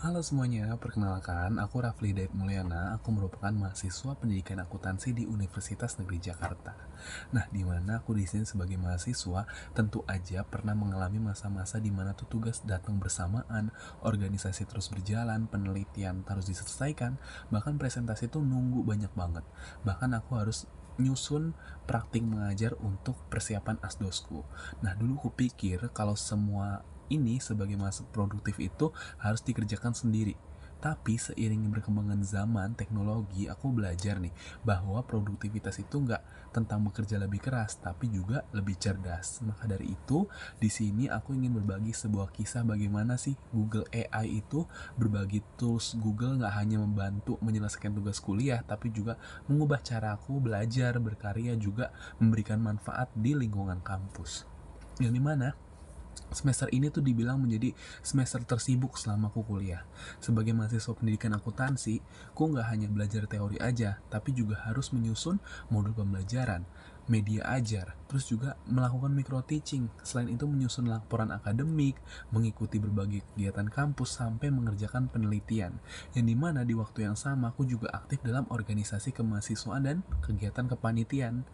Halo semuanya, perkenalkan aku Rafli Daud Mulyana. Aku merupakan mahasiswa pendidikan akuntansi di Universitas Negeri Jakarta. Nah, di mana aku di sini sebagai mahasiswa, tentu aja pernah mengalami masa-masa di mana tuh tugas datang bersamaan, organisasi terus berjalan, penelitian harus diselesaikan, bahkan presentasi tuh nunggu banyak banget. Bahkan aku harus nyusun praktik mengajar untuk persiapan asdosku. Nah, dulu kupikir kalau semua ini sebagai masa produktif itu harus dikerjakan sendiri. Tapi seiring berkembangan zaman teknologi, aku belajar nih bahwa produktivitas itu nggak tentang bekerja lebih keras, tapi juga lebih cerdas. Maka dari itu, di sini aku ingin berbagi sebuah kisah bagaimana sih Google AI itu berbagi tools Google nggak hanya membantu menyelesaikan tugas kuliah, tapi juga mengubah cara aku belajar, berkarya, juga memberikan manfaat di lingkungan kampus. Yang dimana semester ini tuh dibilang menjadi semester tersibuk selama aku kuliah. Sebagai mahasiswa pendidikan akuntansi, aku nggak hanya belajar teori aja, tapi juga harus menyusun modul pembelajaran, media ajar, terus juga melakukan micro teaching. Selain itu menyusun laporan akademik, mengikuti berbagai kegiatan kampus sampai mengerjakan penelitian. Yang dimana di waktu yang sama aku juga aktif dalam organisasi kemahasiswaan dan kegiatan kepanitiaan.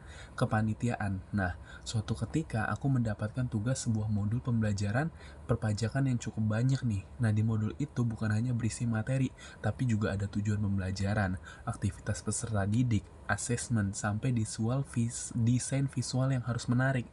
Nah, suatu ketika aku mendapatkan tugas sebuah modul pembelajaran perpajakan yang cukup banyak nih. Nah, di modul itu bukan hanya berisi materi, tapi juga ada tujuan pembelajaran, aktivitas peserta didik, asesmen, sampai desain visual yang harus menarik.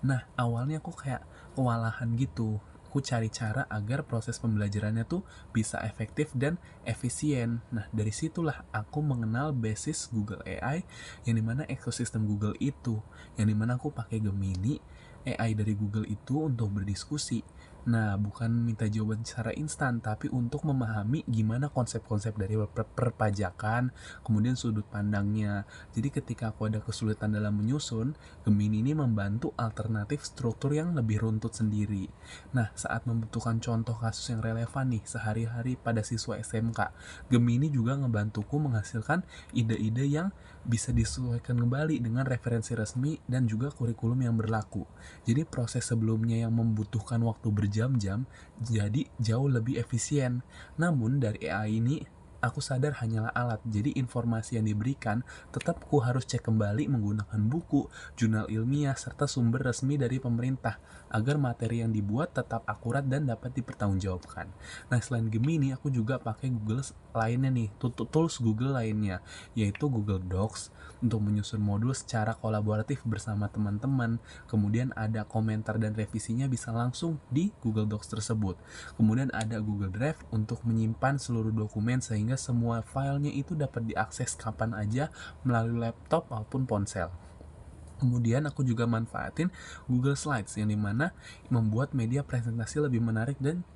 Nah, awalnya aku kayak kewalahan gitu. Aku cari cara agar proses pembelajarannya tuh bisa efektif dan efisien. Nah, dari situlah aku mengenal basis Google AI, yang dimana ekosistem Google itu, yang dimana aku pakai Gemini AI dari Google itu untuk berdiskusi. Nah, bukan minta jawaban secara instan, tapi untuk memahami gimana konsep-konsep dari perpajakan, kemudian sudut pandangnya. Jadi ketika aku ada kesulitan dalam menyusun, Gemini ini membantu alternatif struktur yang lebih runtut sendiri. Nah, saat membutuhkan contoh kasus yang relevan nih sehari-hari pada siswa SMK, Gemini juga ngebantuku menghasilkan ide-ide yang bisa disesuaikan kembali dengan referensi resmi dan juga kurikulum yang berlaku. Jadi proses sebelumnya yang membutuhkan waktu berjam-jam jadi jauh lebih efisien. Namun dari AI ini aku sadar hanyalah alat, jadi informasi yang diberikan tetap ku harus cek kembali menggunakan buku, jurnal ilmiah, serta sumber resmi dari pemerintah agar materi yang dibuat tetap akurat dan dapat dipertanggungjawabkan. Nah, selain Gemini, aku juga pakai Google lainnya nih, tools Google lainnya, yaitu Google Docs untuk menyusun modul secara kolaboratif bersama teman-teman. Kemudian ada komentar dan revisinya bisa langsung di Google Docs tersebut. Kemudian ada Google Drive untuk menyimpan seluruh dokumen sehingga semua filenya itu dapat diakses kapan aja melalui laptop maupun ponsel. Kemudian aku juga manfaatin Google Slides yang dimana membuat media presentasi lebih menarik dan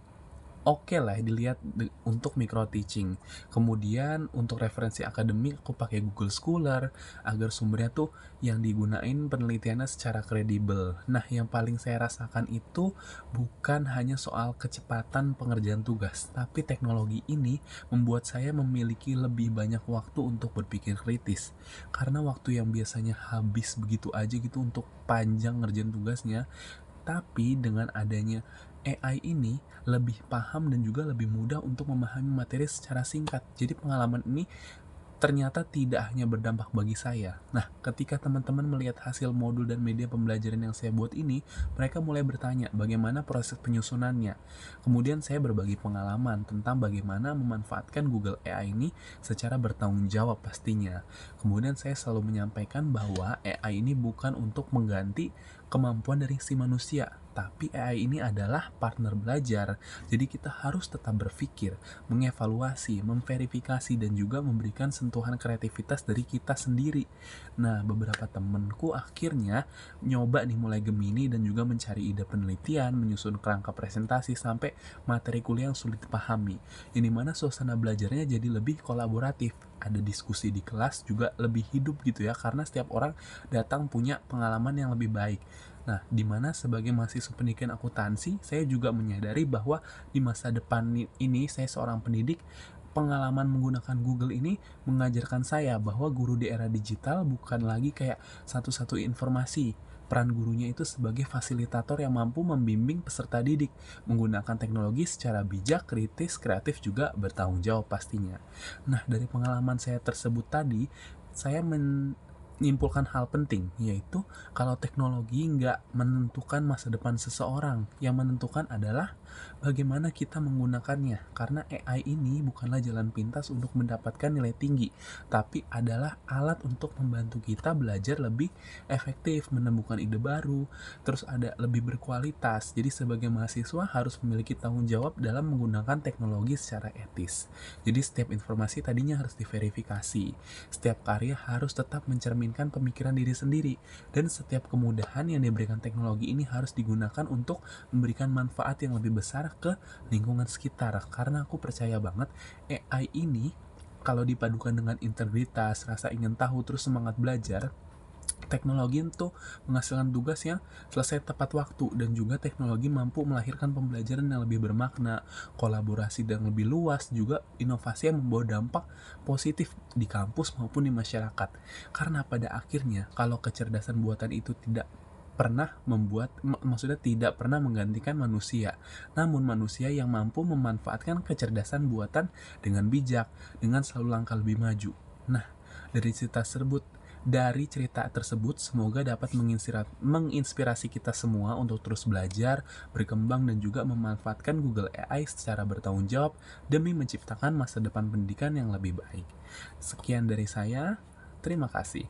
oke lah dilihat untuk micro teaching. Kemudian untuk referensi akademik aku pakai Google Scholar agar sumbernya tuh yang digunain penelitiannya secara kredibel. Nah, yang paling saya rasakan itu bukan hanya soal kecepatan pengerjaan tugas, tapi teknologi ini membuat saya memiliki lebih banyak waktu untuk berpikir kritis. Karena waktu yang biasanya habis begitu aja gitu untuk panjang ngerjain tugasnya, tapi dengan adanya AI ini lebih paham dan juga lebih mudah untuk memahami materi secara singkat. Jadi pengalaman ini ternyata tidak hanya berdampak bagi saya. Nah, ketika teman-teman melihat hasil modul dan media pembelajaran yang saya buat ini, mereka mulai bertanya bagaimana proses penyusunannya. Kemudian saya berbagi pengalaman tentang bagaimana memanfaatkan Google AI ini secara bertanggung jawab pastinya. Kemudian saya selalu menyampaikan bahwa AI ini bukan untuk mengganti kemampuan dari si manusia, tapi AI ini adalah partner belajar. Jadi kita harus tetap berpikir, mengevaluasi, memverifikasi, dan juga memberikan sentuhan kreativitas dari kita sendiri. Nah, beberapa temenku akhirnya nyoba nih mulai Gemini dan juga mencari ide penelitian, menyusun kerangka presentasi, sampai materi kuliah yang sulit dipahami. Yang dimana suasana belajarnya jadi lebih kolaboratif. Ada diskusi di kelas juga lebih hidup gitu ya, karena setiap orang datang punya pengalaman yang lebih baik. Nah, di mana sebagai mahasiswa pendidikan akuntansi, saya juga menyadari bahwa di masa depan ini saya seorang pendidik, pengalaman menggunakan Google ini mengajarkan saya bahwa guru di era digital bukan lagi kayak satu-satu informasi, peran gurunya itu sebagai fasilitator yang mampu membimbing peserta didik, menggunakan teknologi secara bijak, kritis, kreatif, juga bertanggung jawab pastinya. Nah, dari pengalaman saya tersebut tadi, saya menyimpulkan hal penting, yaitu kalau teknologi nggak menentukan masa depan seseorang, yang menentukan adalah bagaimana kita menggunakannya. Karena AI ini bukanlah jalan pintas untuk mendapatkan nilai tinggi, tapi adalah alat untuk membantu kita belajar lebih efektif, menemukan ide baru, terus ada lebih berkualitas. Jadi sebagai mahasiswa harus memiliki tanggung jawab dalam menggunakan teknologi secara etis. Jadi setiap informasi tadinya harus diverifikasi, setiap karya harus tetap mencerminkan pemikiran diri sendiri, dan setiap kemudahan yang diberikan teknologi ini harus digunakan untuk memberikan manfaat yang lebih besar ke lingkungan sekitar. Karena aku percaya banget AI ini kalau dipadukan dengan integritas, rasa ingin tahu, terus semangat belajar, teknologi itu menghasilkan tugas yang selesai tepat waktu, dan juga teknologi mampu melahirkan pembelajaran yang lebih bermakna, kolaborasi yang lebih luas, juga inovasi yang membawa dampak positif di kampus maupun di masyarakat. Karena pada akhirnya kalau kecerdasan buatan itu tidak pernah maksudnya tidak pernah menggantikan manusia, namun manusia yang mampu memanfaatkan kecerdasan buatan dengan bijak, dengan selalu langkah lebih maju. Nah, dari cerita tersebut semoga dapat menginspirasi kita semua untuk terus belajar, berkembang, dan juga memanfaatkan Google AI secara bertanggung jawab demi menciptakan masa depan pendidikan yang lebih baik. Sekian dari saya, terima kasih.